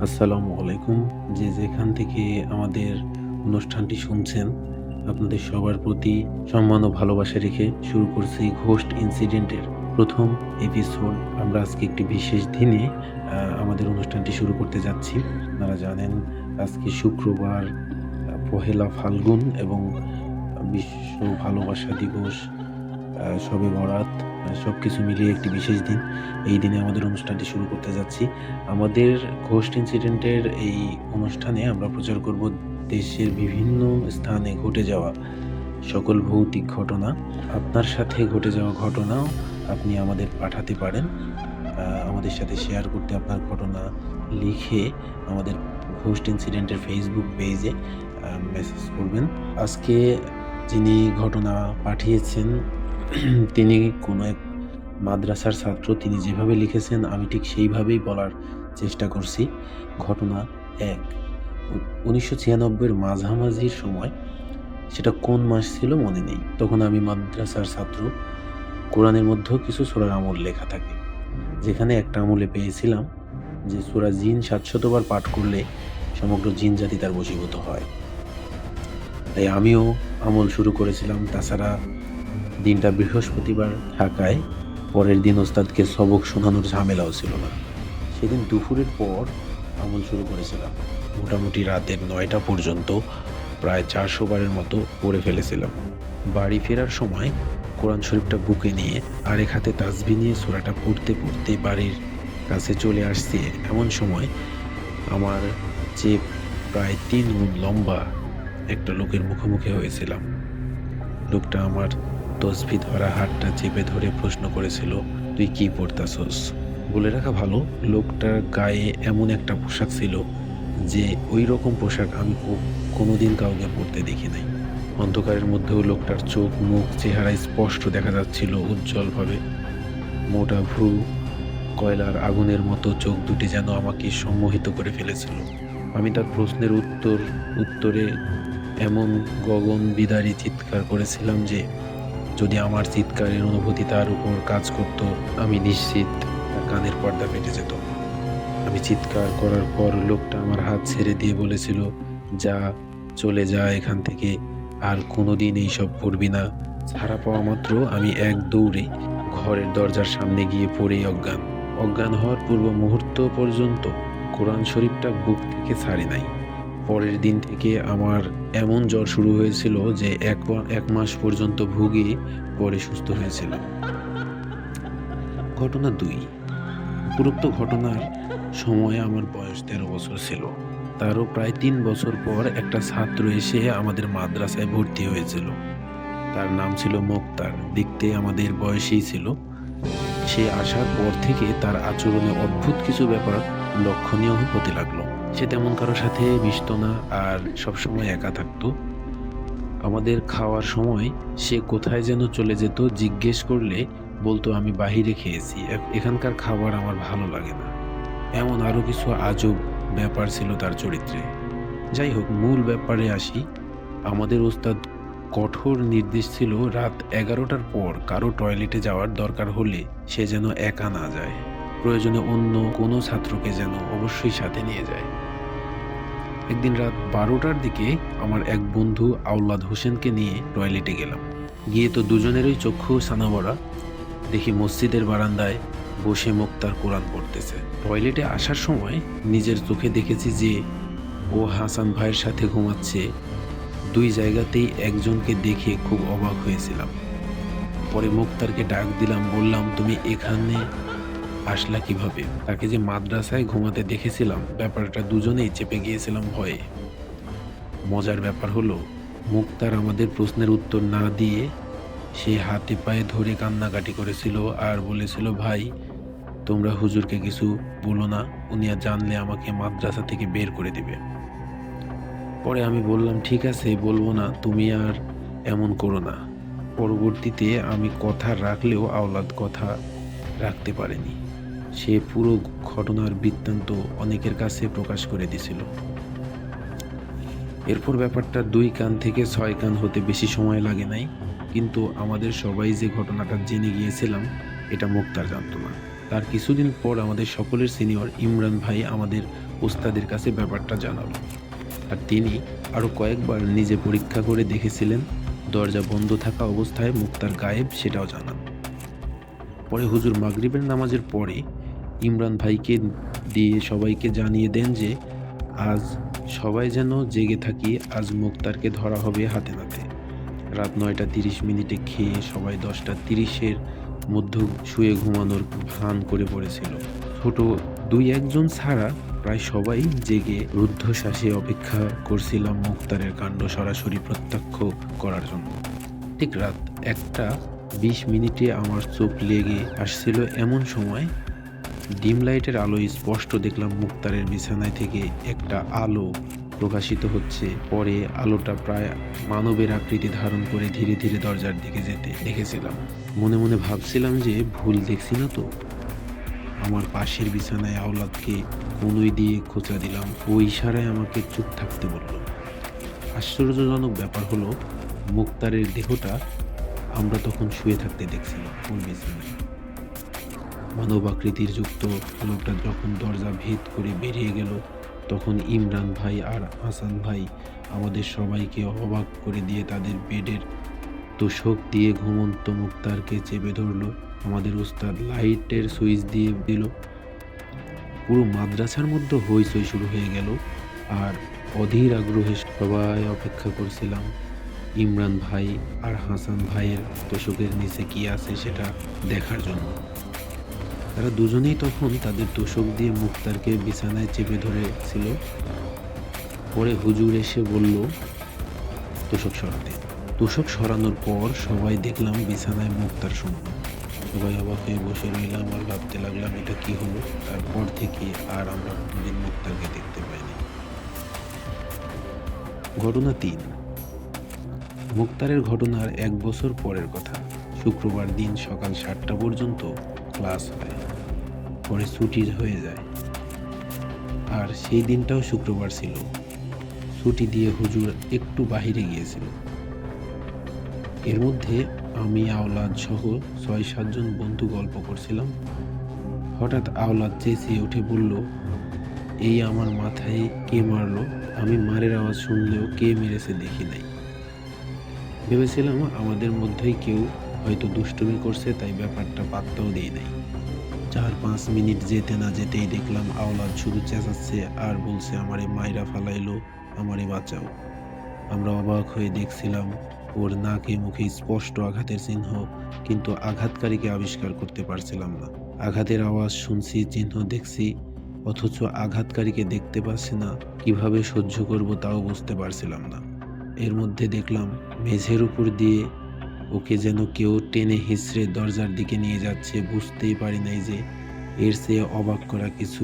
আসসালামু আলাইকুম। যে যেখান থেকে আমাদের অনুষ্ঠানটি শুনছেন, আপনাদের সবার প্রতি সম্মান ও ভালোবাসা রেখে শুরু করছি ঘোস্ট ইনসিডেন্টের প্রথম এপিসোড। আমরা আজকে একটি বিশেষ দিনে আমাদের অনুষ্ঠানটি শুরু করতে যাচ্ছি। আপনারা জানেন আজকে শুক্রবার, পহেলা ফাল্গুন এবং বিশ্ব ভালোবাসা দিবস, শবে বরাত, সবকিছু মিলিয়ে একটি বিশেষ দিন। এই দিনে আমাদের অনুষ্ঠানটি শুরু করতে যাচ্ছি। আমাদের ঘোস্ট ইনসিডেন্টের এই অনুষ্ঠানে আমরা প্রচার করব দেশের বিভিন্ন স্থানে ঘটে যাওয়া সকল ভৌতিক ঘটনা। আপনার সাথে ঘটে যাওয়া ঘটনাও আপনি আমাদের পাঠাতে পারেন। আমাদের সাথে শেয়ার করতে আপনার ঘটনা লিখে আমাদের ঘোস্ট ইনসিডেন্টের ফেসবুক পেজে মেসেজ করবেন। আজকে যিনি ঘটনা পাঠিয়েছেন তিনি কোনো এক মাদ্রাসার ছাত্র। তিনি যেভাবে লিখেছেন আমি ঠিক সেইভাবেই বলার চেষ্টা করছি। ঘটনা ১, 1996-এর মাঝামাঝির সময়, সেটা কোন মাস ছিল মনে নেই। তখন আমি মাদ্রাসার ছাত্র। কোরআনের মধ্যেও কিছু সূরার আমল লেখা থাকে, যেখানে একটা আমলে পেয়েছিলাম যে সূরা জিন 700 বার পাঠ করলে সমগ্র জিন জাতি তার বশীভূত হয়। তাই আমিও আমল শুরু করেছিলাম। তাছাড়া দিনটা বৃহস্পতিবার থাকায় পরের দিন ওস্তাদকে সবক শোনানোর ঝামেলাও ছিল না। সেদিন দুপুরের পর আমল শুরু করেছিলাম। মোটামুটি রাতের 9টা পর্যন্ত প্রায় 400 বারের মতো পড়ে ফেলেছিলাম। বাড়ি ফেরার সময় কোরআন শরীফটা বুকে নিয়ে আরেক হাতে তাসবিহ নিয়ে সূরাটা পড়তে পড়তে বাড়ির কাছে চলে আসছে। এমন সময় আমার যে প্রায় 3 গুণ লম্বা একটা লোকের মুখোমুখি হয়েছিলাম। লোকটা আমার তসবিহ ধরা হাতটা চেপে ধরে প্রশ্ন করেছিল, তুই কি পড়তাছস? বলে রাখা ভালো, লোকটার গায়ে এমন একটা পোশাক ছিল যে ওই রকম পোশাক আমি কোনোদিন কাউকে পরতে দেখি নাই। অন্ধকারের মধ্যেও লোকটার চোখ, মুখ, চেহারা স্পষ্ট দেখা যাচ্ছিল উজ্জ্বলভাবে। মোটা ভ্রু, কয়লার আগুনের মতো চোখ দুটি যেন আমাকে সম্মোহিত করে ফেলেছিল। আমি তার প্রশ্নের উত্তরে এমন গগন বিদারী চিৎকার করেছিলাম যে যদি আমার চিৎকারের অনুভূতি তার উপর কাজ করত, আমি নিশ্চিত তার কানের পর্দা ফেটে যেত। আমি চিৎকার করার পর লোকটা আমার হাত ছেড়ে দিয়ে বলেছিল, যা, চলে যা এখান থেকে, আর কোনোদিন এইসব পড়বি না। ছাড়া পাওয়া মাত্র আমি এক দৌড়ে ঘরের দরজার সামনে গিয়ে পড়েই অজ্ঞান হওয়ার পূর্ব মুহূর্ত পর্যন্ত কোরআন শরীফটা বুক থেকে ছাড়ি নাই। পরের দিন থেকে আমার এমন জ্বর শুরু হয়েছিল যে এক মাস পর্যন্ত ভুগে পরে সুস্থ হয়েছিলাম। ঘটনা 2, উপরোক্ত ঘটনার সময় আমার বয়স 13 বছর ছিল। তারও প্রায় 3 বছর পর একটা ছাত্র এসে আমাদের মাদ্রাসায় ভর্তি হয়েছিল। তার নাম ছিল মুক্তার। দেখতে আমাদের বয়সেই ছিল। সে আসার পর থেকে তার আচরণে অদ্ভুত কিছু ব্যাপার লক্ষণীয় হতে লাগলো। সে তেমন কারোর সাথে মিশতো না আর সবসময় একা থাকতো। আমাদের খাওয়ার সময় সে কোথায় যেন চলে যেত। জিজ্ঞেস করলে বলতো আমি বাহিরে খেয়েছি, এখানকার খাবার আমার ভালো লাগে না। এমন আরো কিছু আজব ব্যাপার ছিল তার চরিত্রে। যাই হোক, মূল ব্যাপারে আসি। আমাদের ওস্তাদ কঠোর নির্দেশ ছিল রাত 11টার পর কারো টয়লেটে যাওয়ার দরকার হলে সে যেন একা না যায়। প্রয়োজনে অন্য কোনো ছাত্রকে যেন অবশ্যই সাথে নিয়ে যায়। একদিন রাত 12টার দিকে আমার এক বন্ধু আওলাদ হোসেনকে নিয়ে টয়লেটে গেলাম। গিয়ে তো দুজনেরই চক্ষু ছানাবড়া। দেখি মসজিদের বারান্দায় বসে মুক্তার কোরআন পড়তেছে। টয়লেটে আসার সময় নিজের চোখে দেখেছি যে ও হাসান ভাইয়ের সাথে ঘুমাচ্ছে। 2 জায়গাতেই একজনকে দেখে খুব অবাক হয়েছিলাম। পরে মুক্তারকে ডাক দিলাম, বললাম তুমি এখানে আসলা কিভাবে? তাকে যে মাদ্রাসায় ঘুমাতে দেখেছিলাম, ব্যাপারটা দুজনেই চেপে গিয়েছিলাম ভয়ে। মজার ব্যাপার হলো, মুক্তার আমাদের প্রশ্নের উত্তর না দিয়ে সে হাতে পায়ে ধরে কান্নাকাটি করেছিল আর বলেছিল, ভাই তোমরা হুজুরকে কিছু বলো না, উনি আর জানলে আমাকে মাদ্রাসা থেকে বের করে দিবে। পরে আমি বললাম, ঠিক আছে বলবো না, তুমি আর এমন করো না। পরবর্তীতে আমি কথা রাখলেও আওলাদ কথা রাখতে পারেনি। সে পুরো ঘটনার বৃত্তান্ত অনেকের কাছে প্রকাশ করে দিছিল। এরপর ব্যাপারটা 2 কান থেকে 6 কান হতে বেশি সময় লাগে নাই। কিন্তু আমাদের সবাই যে ঘটনাটা জেনে গিয়েছিলাম, এটা মুক্তার জানত না। তার কিছুদিন পর আমাদের সকলের সিনিয়র ইমরান ভাই আমাদের ওস্তাদের কাছে ব্যাপারটা জানালো। আর তিনি আরও কয়েকবার নিজে পরীক্ষা করে দেখেছিলেন, দরজা বন্ধ থাকা অবস্থায় মুক্তার গায়েব সেটাও জানান। পরে হুজুর মাগরিবের নামাজের পরে ইমরান ভাইকে দিয়ে সবাইকে জানিয়ে দেন যে আজ সবাই যেন জেগে থাকি, আজ মুক্তারকে ধরা হবে হাতে নাতে। রাত ৯টা ৩০ খেয়ে সবাই ১০টা ৩০ মধ্যে শুয়ে ঘুমানোর ভান করে পড়েছিল। ছোট ২-১ জন ছাড়া প্রায় সবাই জেগে রুদ্ধশ্বাসে অপেক্ষা করছিলাম মুক্তারের কাণ্ড সরাসরি প্রত্যক্ষ করার জন্য। ঠিক রাত ১টা ২০ আমার চোখ লেগে আসছিল এমন সময় ডিম লাইটের আলোয় স্পষ্ট দেখলাম মুক্তারের বিছানায় থেকে একটা আলো প্রকাশিত হচ্ছে। পরে আলোটা প্রায় মানবের আকৃতি ধারণ করে ধীরে ধীরে দরজার দিকে যেতে দেখেছিলাম। মনে মনে ভাবছিলাম যে ভুল দেখছি না তো। আমার পাশের বিছানায় আওলাদকে কনুই দিয়ে খোঁচা দিলাম। ও ইশারায় আমাকে চুপ থাকতে বলল। আশ্চর্যজনক ব্যাপার হলো, মুক্তারের দেহটা আমরা তখন শুয়ে থাকতে দেখছিলাম ওর বিছানায়। মানব আকৃতির যুক্ত আলোটা যখন দরজা ভেদ করে বেরিয়ে গেল, তখন ইমরান ভাই আর হাসান ভাই আমাদের সবাইকে অবাক করে দিয়ে তাদের বেডের তোশক দিয়ে ঘুমন্ত মুক্তারকে চেপে ধরলো। আমাদের ওস্তাদ লাইটের সুইচ দিয়ে দিল। পুরো মাদ্রাসার মধ্যে হইচই শুরু হয়ে গেল। আর অধীর আগ্রহে সবাই অপেক্ষা করছিলাম ইমরান ভাই আর হাসান ভাইয়ের তোশকের নিচে কি আছে সেটা দেখার জন্য। তারা দুজনেই তখন তাদের তোশক দিয়ে মুক্তারকে বিছানায় চেপে ধরেছিল। পরে হুজুর এসে বলল তোশক সরাতে। তোশক সরানোর পর সবাই দেখলাম বিছানায় মুক্তার শূন্য। সবাই অবাক হয়ে বসে রইলাম আর ভাবতে লাগলাম এটা কি হলো। তারপর থেকে আর আমরা কোনোদিন মুক্তারকে দেখতে পাইনি। ঘটনা ৩। মুক্তারের ঘটনার ১ বছর পরের কথা। শুক্রবার দিন সকাল ৭টা পর্যন্ত ক্লাস হয়, পরে ছুটি হয়ে যায়। আর সেই দিনটাও শুক্রবার ছিল। ছুটি দিয়ে হুজুর একটু বাহিরে গিয়েছিল। এর মধ্যে আমি আওলাদ সহ ৬-৭ জন বন্ধু গল্প করছিলাম। হঠাৎ আওলাদ চেঁচিয়ে উঠে বলল, এই আমার মাথায় কে মারলো? আমি মারের আওয়াজ শুনলেও কে মেরেছে দেখি নাই। ভেবেছিলাম আমাদের মধ্যেই কেউ হয়তো দুষ্টুমি করছে, তাই ব্যাপারটা পাত্তাও দিই নাই। ৪-৫ মিনিট যেতে না যেতেই দেখলাম আওলাদ শুধু চেঁচাচ্ছে আর বলছে, আমারে মাইরা ফালাইলো, আমারে বাঁচাও। আমরা অবাক হয়ে দেখছিলাম। ওর নাকে মুখে স্পষ্ট আঘাতের চিহ্ন, কিন্তু আঘাতকারীকে আবিষ্কার করতে পারছিলাম না। আঘাতের আওয়াজ শুনছি, চিহ্ন দেখছি, অথচ আঘাতকারীকে দেখতে পাচ্ছি না। কিভাবে সহ্য করব তাও বুঝতে পারছিলাম না। এর মধ্যে দেখলাম মেঝের উপর দিয়ে ওকে যেন কেউ টেনে হিঁচড়ে দরজার দিকে নিয়ে যাচ্ছে। বুঝতেই পারি নাই যে এর চেয়ে অবাক করা কিছু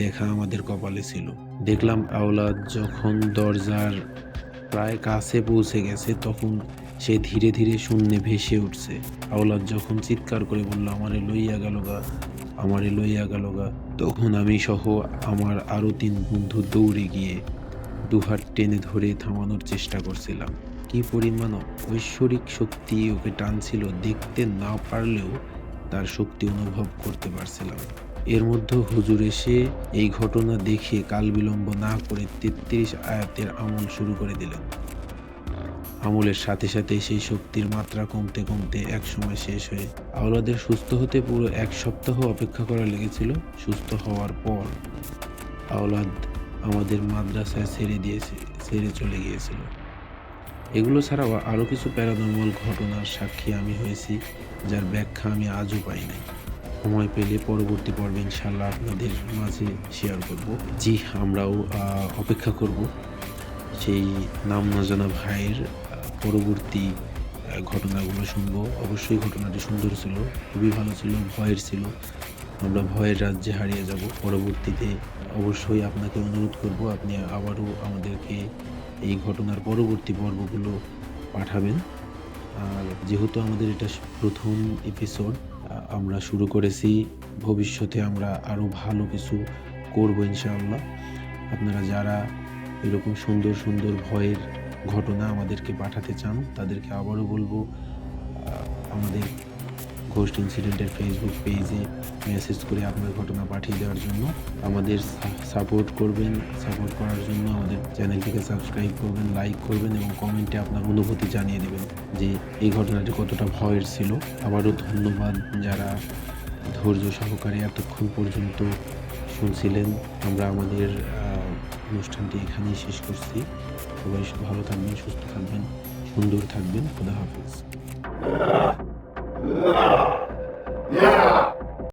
দেখা আমাদের কপালে ছিল। দেখলাম আওলাদ যখন দরজার প্রায় কাছে পৌঁছে গেছে, তখন সে ধীরে ধীরে শূন্যে ভেসে উঠছে। আওলাদ যখন চিৎকার করে বলল, আমারে লইয়া গেল গা, আমারে লইয়া গেল গা, তখন আমি সহ আমার আরও ৩ বন্ধু দৌড়ে গিয়ে দুহাত টেনে ধরে থামানোর চেষ্টা করছিলাম। কি পরিমাণ ঐশ্বরিক শক্তি ওকে টানছিল, দেখতে না পারলেও তার শক্তি অনুভব করতে পারছিলাম। এর মধ্যে হুজুর এসে এই ঘটনা দেখে কাল বিলম্ব না করে ৩৩ আয়াতের আমল শুরু করে দিলেন। আমলের সাথে সাথে সেই শক্তির মাত্রা কমতে কমতে একসময় শেষ হয়ে আওলাদের সুস্থ হতে পুরো ১ সপ্তাহ অপেক্ষা করা লেগেছিল। সুস্থ হওয়ার পর আওলাদ আমাদের মাদ্রাসায় ছেড়ে চলে গিয়েছিল। এগুলো ছাড়াও আরও কিছু প্যারানর্মাল ঘটনার সাক্ষী আমি হয়েছি, যার ব্যাখ্যা আমি আজও পাই নাই। সময় পেলে পরবর্তী পর্বে ইনশাআল্লাহ আপনাদের মাঝে শেয়ার করব। জি, আমরাও অপেক্ষা করব সেই নাম না জানা ভাইয়ের পরবর্তী ঘটনাগুলো শুনবো। অবশ্যই ঘটনাটি সুন্দর ছিল, খুবই ভালো ছিল, ভয়ের ছিল। আমরা ভয়ের রাজ্যে হারিয়ে যাব। পরবর্তীতে অবশ্যই আপনাকে অনুরোধ করব আপনি আবারও আমাদেরকে এই ঘটনার পরবর্তী পর্বগুলো পাঠাবেন। আর যেহেতু আমাদের এটা প্রথম এপিসোড, আমরা শুরু করেছি, ভবিষ্যতে আমরা আরও ভালো কিছু করব ইনশাআল্লাহ। আপনারা যারা এরকম সুন্দর সুন্দর ভয়ের ঘটনা আমাদেরকে পাঠাতে চান, তাদেরকে আবারও বলবো আমাদের ঘোস্ট ইনসিডেন্টের ফেসবুক পেজে মেসেজ করে আপনার ঘটনা পাঠিয়ে দেওয়ার জন্য। আমাদের সাপোর্ট করবেন। সাপোর্ট করার জন্য আমাদের চ্যানেলটিকে সাবস্ক্রাইব করবেন, লাইক করবেন এবং কমেন্টে আপনার অনুভূতি জানিয়ে দেবেন যে এই ঘটনাটি কতটা ভয়ের ছিল। আবারও ধন্যবাদ যারা ধৈর্য সহকারে এতক্ষণ পর্যন্ত শুনছিলেন। আমরা আমাদের অনুষ্ঠানটি এখানেই শেষ করছি। সবাই ভালো থাকবেন, সুস্থ থাকবেন, সুন্দর থাকবেন। খোদা হাফেজ।